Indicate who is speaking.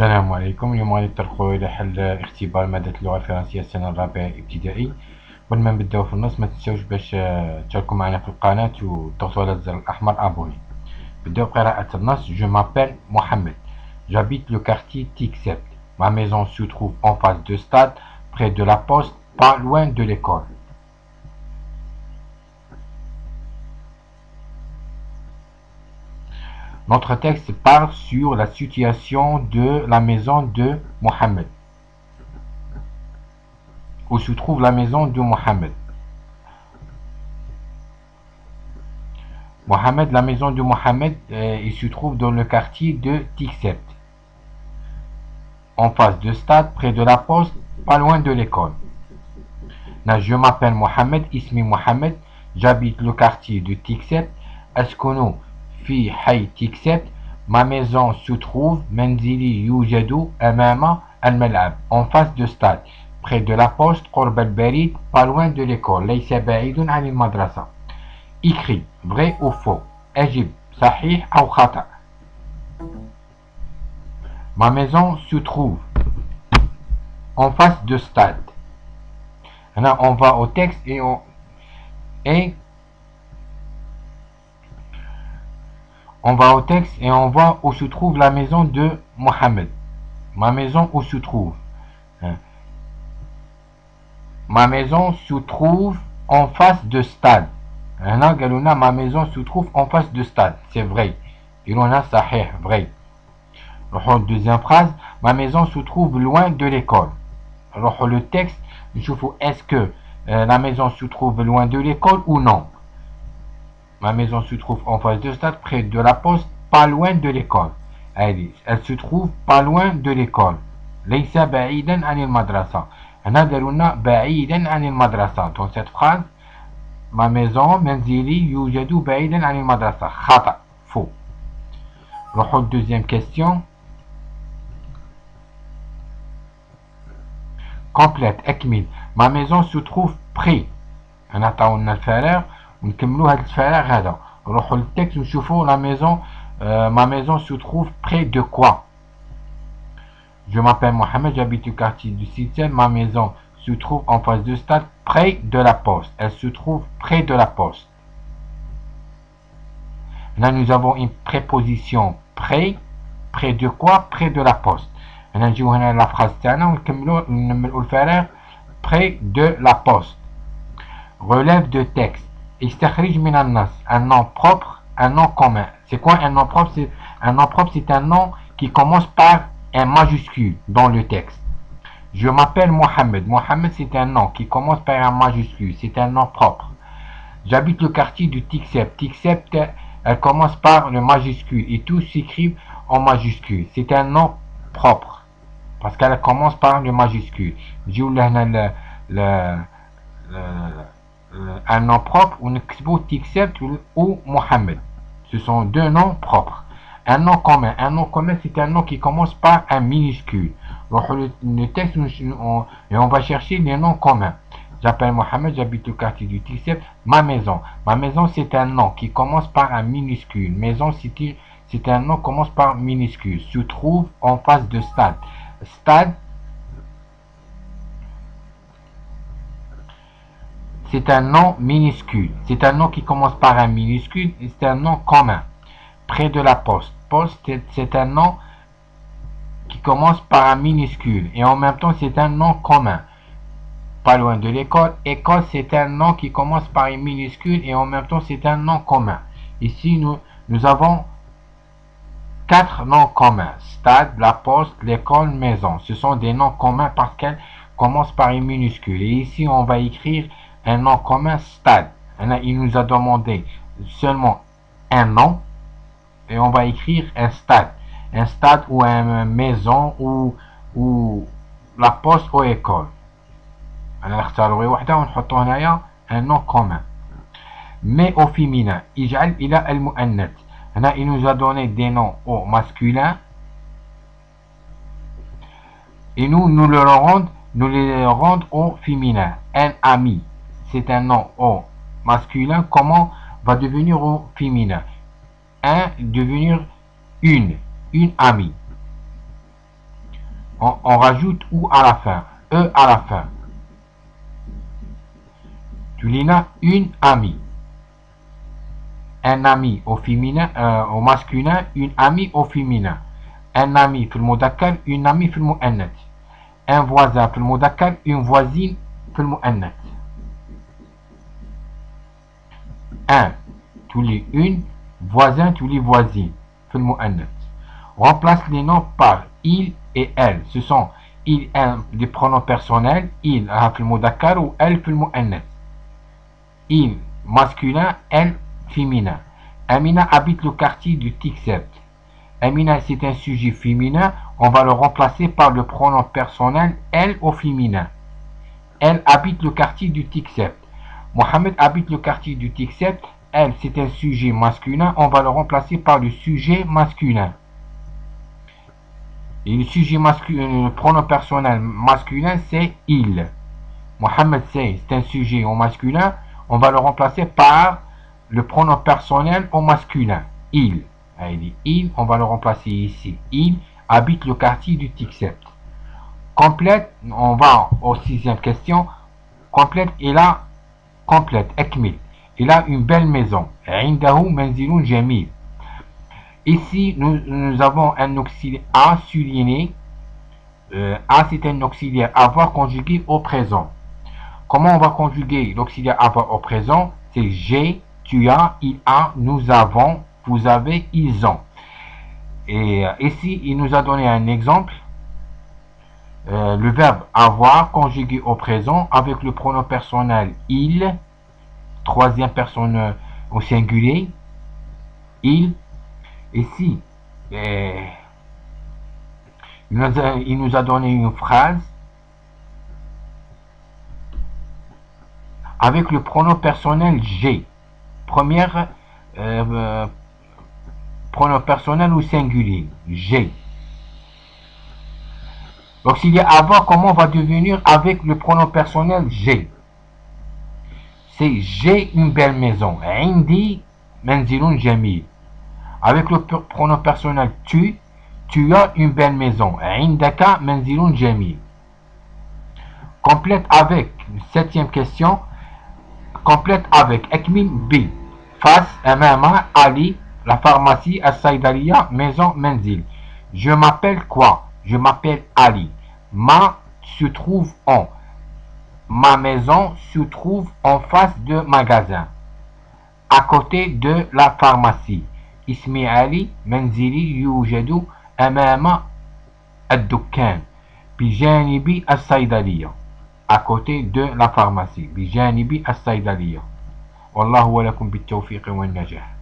Speaker 1: السلام عليكم. اليوم غادي نطرقوا الى حل اختبار مادة اللغة الفرنسية السنة الرابعة ابتدائي. قبل ما نبداو في النص ما تنساوش باش تشاركوا معنا في القناة وتضغطوا على الزر الأحمر أبوني. نبداو قراءة النص. Je m'appelle Mohamed. J'habite le quartier Tixet. Ma maison se trouve en face de stade, près de la poste, pas loin de l'école. Notre texte parle sur la situation de la maison de Mohamed. Où se trouve la maison de Mohamed. Mohamed, la maison de Mohamed, il se trouve dans le quartier de Tixet. En face de stade, près de la poste, pas loin de l'école. Je m'appelle Mohamed, ismi Mohamed, j'habite le quartier de Tixet. أسكن في حي تيكسيت. Ma maison se trouve منزلي يوجد أمام الملعب en face de stade près de la poste قرب البريد pas loin de l'école ليس بعيد عن المدرسة. Écrit vrai ou faux. أجب صحيح أو خطأ. Ma maison se trouve en face de stade. Là on va au texte et on va au texte et on voit où se trouve la maison de Mohamed. Ma maison où se trouve. Ma maison se trouve en face de stade. Ma maison se trouve en face de stade. C'est vrai. Il en a sahih, vrai. Deuxième phrase. Ma maison se trouve loin de l'école. Alors le texte, est-ce que la maison se trouve loin de l'école ou non? Ma maison se trouve en face de stade, près de la poste, pas loin de l'école. Elle se trouve pas loin de l'école. ليس بعيدا عن المدرسة. هنا داروا لنا بعيدا عن المدرسة. Dans cette phrase, ma maison منزلي يوجد بعيدا عن المدرسة. خطأ. Faux. نروحوا deuxième question. Complète. أكمل. Ma maison se trouve près. هنا عطاونا الفراغ ونكملوا هذا الفراغ هذا. نروحوا للتكست ونشوفوا la maison. Ma maison se trouve près de quoi? Je m'appelle Mohamed, j'habite au quartier du 6e. Ma maison se trouve en face de stade, près de la poste. Elle se trouve près de la poste. Là, nous avons une préposition près. Près de quoi? Près de la poste. Là, نجيو هنا la phrase تاعنا ونكملوا الفراغ. Près de la poste. Relève de texte. استخرج من النص. Un nom propre, un nom commun. C'est quoi un nom propre? Un nom propre, c'est un nom qui commence par un majuscule dans le texte. Je m'appelle Mohamed. Mohamed, c'est un nom qui commence par un majuscule. C'est un nom propre. J'habite le quartier de Tixet. Tixet, elle commence par le majuscule et tout s'écrit en majuscule. C'est un nom propre parce qu'elle commence par le majuscule. Un nom propre ou Tixet ou Mohamed. Ce sont deux noms propres. Un nom commun. Un nom commun, c'est un nom qui commence par un minuscule. Le texte, et on va chercher les noms communs. J'appelle Mohamed, j'habite au quartier du Tixet. Ma maison. Ma maison, c'est un nom qui commence par un minuscule. Maison, c'est un nom qui commence par minuscule. Se trouve en face de stade. Stade, c'est un nom minuscule. C'est un nom qui commence par un minuscule et c'est un nom commun. Près de la poste. Poste, c'est un nom qui commence par un minuscule et en même temps c'est un nom commun. Pas loin de l'école. École, c'est un nom qui commence par un minuscule et en même temps c'est un nom commun. Ici, nous avons 4 noms communs. Stade, la poste, l'école, maison. Ce sont des noms communs parce qu'elles commencent par une minuscule. Et ici, on va écrire un nom commun, stade. Il nous a demandé seulement un nom. Et on va écrire un stade. Un stade ou une maison ou la poste ou école. أنا نختار واحدة ونحطو هنايا un nom commun. Mais au féminin, اجعل إلى المؤنث. هنا il nous a donné des noms au masculin. Et nous les rendons au féminin. Un ami, c'est un nom au masculin. Comment va devenir au féminin? Un devenir une amie. on rajoute ou à la fin, e à la fin. Tulina, une amie. Un ami au féminin, au masculin, une amie au féminin. Un ami في المذكر, une amie في المؤنث. Un voisin في المذكر, une voisine في المؤنث. Un, tous les une, voisin, tous les voisines في المؤنث. Remplace les noms par il et elle. Ce sont il, un, des pronoms personnels, il في المذكر ou elle في المؤنث. Il masculin, elle féminin. Amina habite le quartier du Tixet. Amina, c'est un sujet féminin. On va le remplacer par le pronom personnel elle au féminin. Elle habite le quartier du Tixet. Mohamed habite le quartier du Tixet. Elle, c'est un sujet masculin. On va le remplacer par le sujet masculin. Et le sujet masculin, le pronom personnel masculin, c'est il. Mohamed, c'est un sujet au masculin. On va le remplacer par le pronom personnel au masculin. Il. Il, on va le remplacer ici. Il habite le quartier du Tixet. Complète, on va aux 6e question. Complète, il a, complète, ekmil. Il a une belle maison. Indahu manzilun jamil. Ici, nous avons un auxiliaire A souligné. A, c'est un auxiliaire avoir conjugué au présent. Comment on va conjuguer l'auxiliaire avoir au présent? C'est j'ai, tu as, il a, nous avons, vous avez, ils ont. Et ici, il nous a donné un exemple. Le verbe avoir conjugué au présent avec le pronom personnel il, 3e personne au singulier, il. Ici, il nous a donné une phrase avec le pronom personnel j'ai. Première pronom personnel ou singulier, j'ai. L'auxiliaire avoir, comment va devenir avec le pronom personnel j'ai? C'est j'ai une belle maison. Indi manzilun jamil. Avec le pronom personnel tu as une belle maison. Indaka manzilun jamil. Complète avec, 7e question. Complète avec ekmil bi. Face, amama, Ali, la pharmacie, as-saydaliya, maison, menzil. Je m'appelle quoi? Je m'appelle Ali. Ma se trouve en. Ma maison se trouve en face de magasin. À côté de la pharmacie. Ismi Ali, menzili yujadu amama ad-dukkan. Bijanibi as-saydaliya. À côté de la pharmacie. Bijanibi as-saydaliya. والله ولكم بالتوفيق والنجاح.